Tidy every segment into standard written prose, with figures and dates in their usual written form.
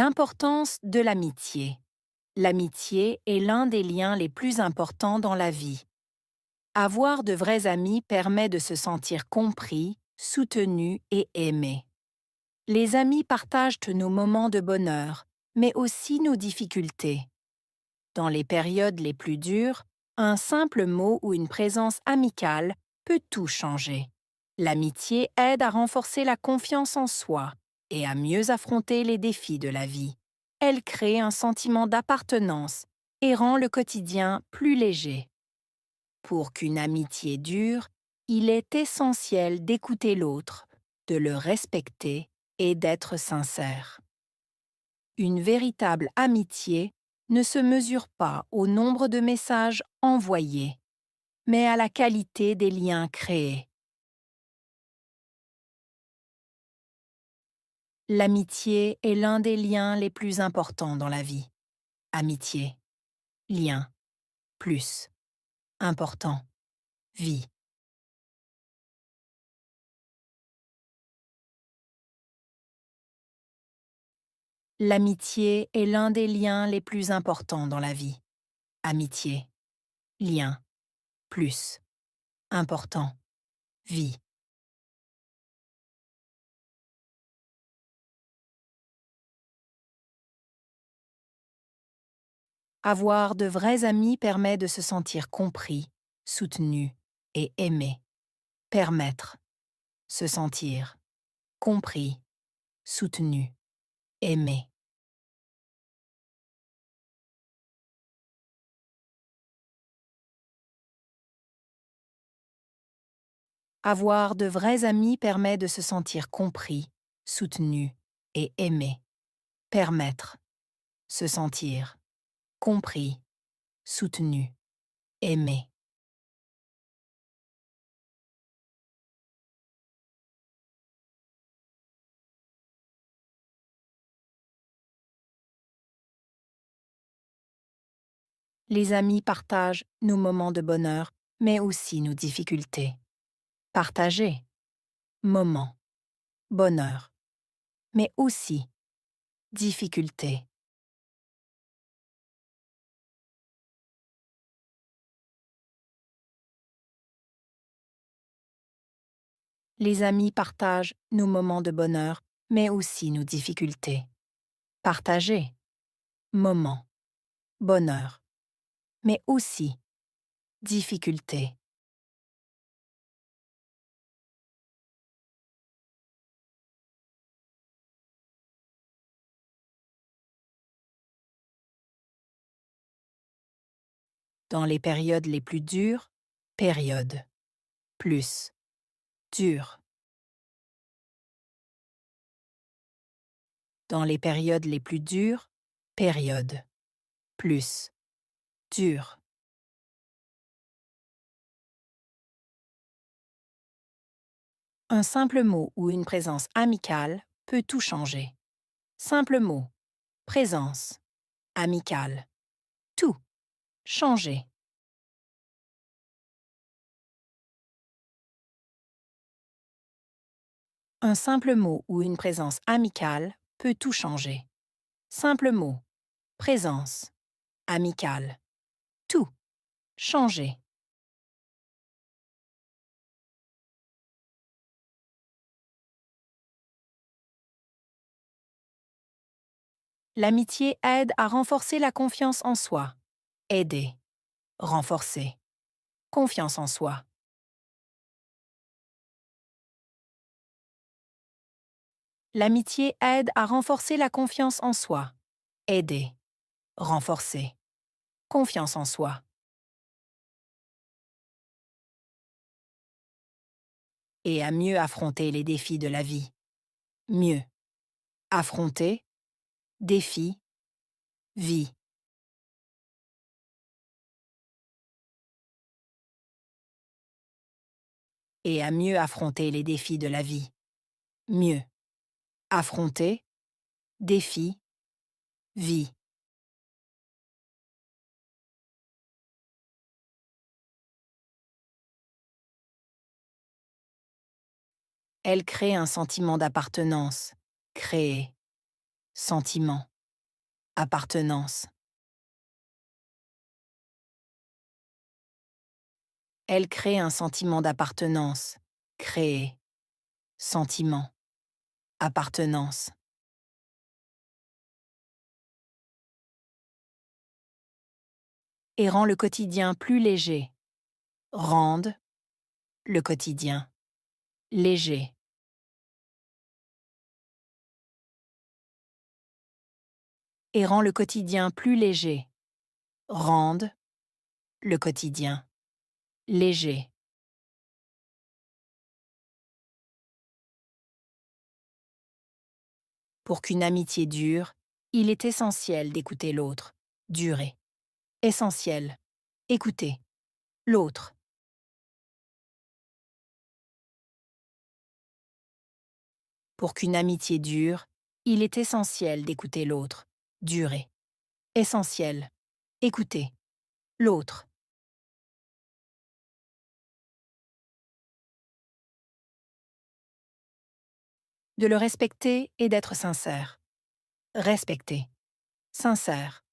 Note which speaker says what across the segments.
Speaker 1: L'importance de l'amitié. L'amitié est l'un des liens les plus importants dans la vie. Avoir de vrais amis permet de se sentir compris, soutenu et aimé. Les amis partagent nos moments de bonheur, mais aussi nos difficultés. Dans les périodes les plus dures, un simple mot ou une présence amicale peut tout changer. L'amitié aide à renforcer la confiance en soi et à mieux affronter les défis de la vie. Elle crée un sentiment d'appartenance et rend le quotidien plus léger. Pour qu'une amitié dure, il est essentiel d'écouter l'autre, de le respecter et d'être sincère. Une véritable amitié ne se mesure pas au nombre de messages envoyés, mais à la qualité des liens créés. L'amitié est l'un des liens les plus importants dans la vie. Amitié, lien, plus, important, vie. L'amitié est l'un des liens les plus importants dans la vie. Amitié, lien, plus, important, vie. Avoir de vrais amis permet de se sentir compris, soutenu et aimé. Permettre, se sentir, compris, soutenu, aimé. Avoir de vrais amis permet de se sentir compris, soutenu et aimé. Permettre, se sentir, compris, soutenu, aimé. Les amis partagent nos moments de bonheur, mais aussi nos difficultés. Partager, moment, bonheur, mais aussi difficulté. Les amis partagent nos moments de bonheur, mais aussi nos difficultés. Partager, moment, bonheur, mais aussi difficulté. Dans les périodes les plus dures, période, plus, dur. Dans les périodes les plus dures, période, plus, dur. Un simple mot ou une présence amicale peut tout changer. Simple mot, présence, amicale, tout, changer. Un simple mot ou une présence amicale peut tout changer. Simple mot, présence, amicale, tout, changer. L'amitié aide à renforcer la confiance en soi. Aider, renforcer, confiance en soi. L'amitié aide à renforcer la confiance en soi. Aider, renforcer, confiance en soi. Et à mieux affronter les défis de la vie. Mieux, affronter, défi, vie. Et à mieux affronter les défis de la vie. Mieux, affronter, défi, vie. Elle crée un sentiment d'appartenance. Créer, sentiment, appartenance. Elle crée un sentiment d'appartenance, créer, sentiment, appartenance. Et rend le quotidien plus léger. Rende le quotidien léger. Et rend le quotidien plus léger. Rende le quotidien léger. Pour qu'une amitié dure, il est essentiel d'écouter l'autre. Durer. Essentiel. Écouter l'autre. Pour qu'une amitié dure, il est essentiel d'écouter l'autre. Durer. Essentiel. Écouter l'autre. De le respecter et d'être sincère. Respecter. Sincère.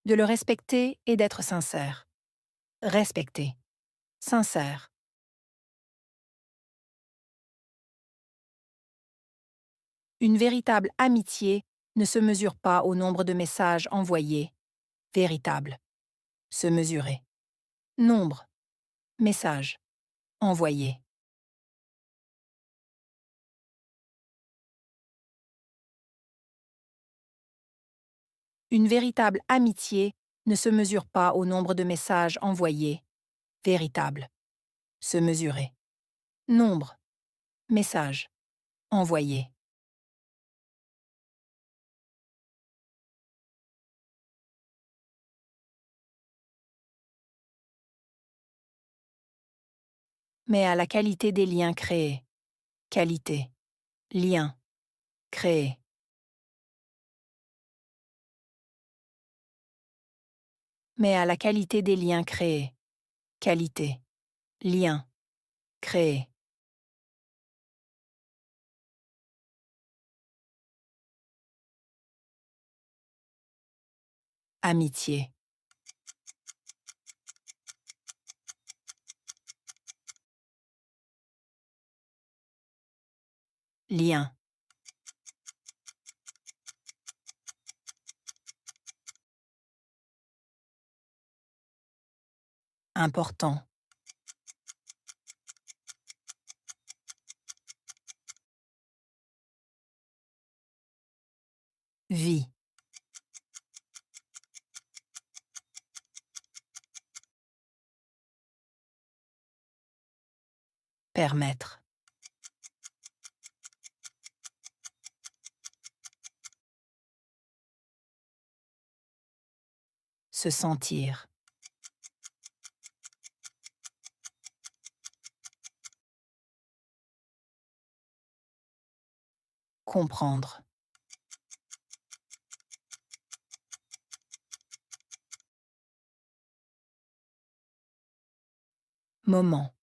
Speaker 1: De le respecter et d'être sincère. Respecter. Sincère. Une véritable amitié ne se mesure pas au nombre de messages envoyés. Véritable. Se mesurer. Nombre. Messages. Envoyés. Une véritable amitié ne se mesure pas au nombre de messages envoyés. Véritable. Se mesurer. Nombre. Messages. Envoyés. Mais à la qualité des liens créés. Qualité. Lien. Créé. Mais à la qualité des liens créés. Qualité. Lien. Créé. Amitié. Lien. Important. Vie. Permettre. Se sentir. Comprendre. Moment.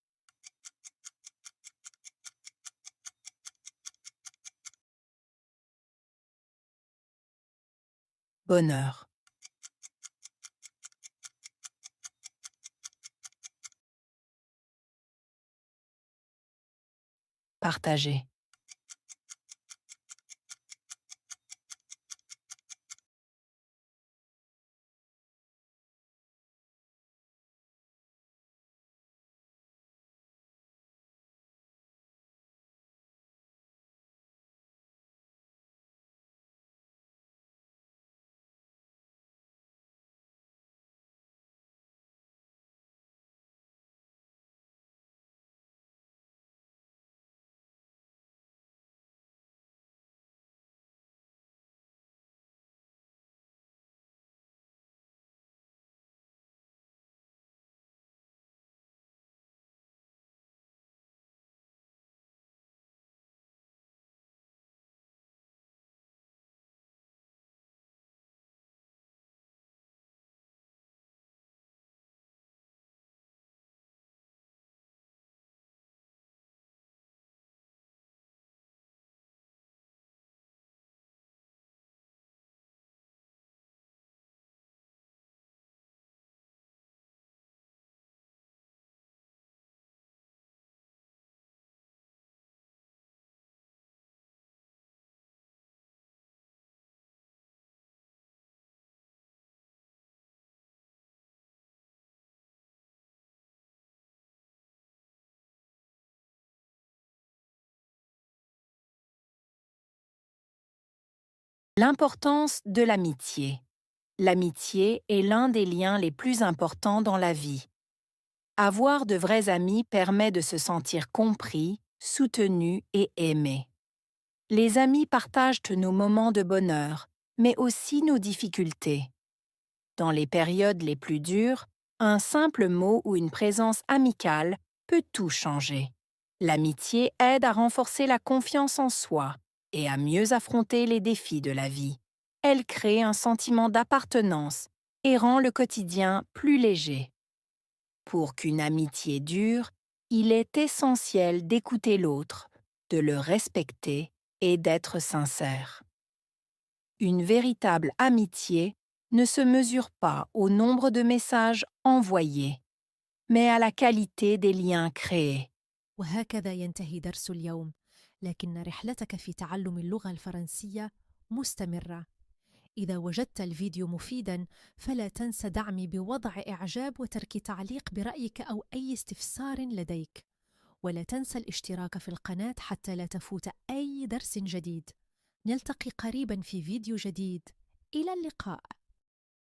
Speaker 1: Bonheur. Partager. L'importance de l'amitié. L'amitié est l'un des liens les plus importants dans la vie. Avoir de vrais amis permet de se sentir compris, soutenu et aimé. Les amis partagent nos moments de bonheur, mais aussi nos difficultés. Dans les périodes les plus dures, un simple mot ou une présence amicale peut tout changer. L'amitié aide à renforcer la confiance en soi et à mieux affronter les défis de la vie. Elle crée un sentiment d'appartenance et rend le quotidien plus léger. Pour qu'une amitié dure, il est essentiel d'écouter l'autre, de le respecter et d'être sincère. Une véritable amitié ne se mesure pas au nombre de messages envoyés, mais à la qualité des liens créés.
Speaker 2: وهكذا ينتهي درس اليوم، لكن رحلتك في تعلم اللغة الفرنسية مستمرة. إذا وجدت الفيديو مفيداً فلا تنس دعمي بوضع إعجاب وترك تعليق برأيك أو أي استفسار لديك، ولا تنسى الاشتراك في القناة حتى لا تفوت أي درس جديد. نلتقي قريباً في فيديو جديد. إلى اللقاء.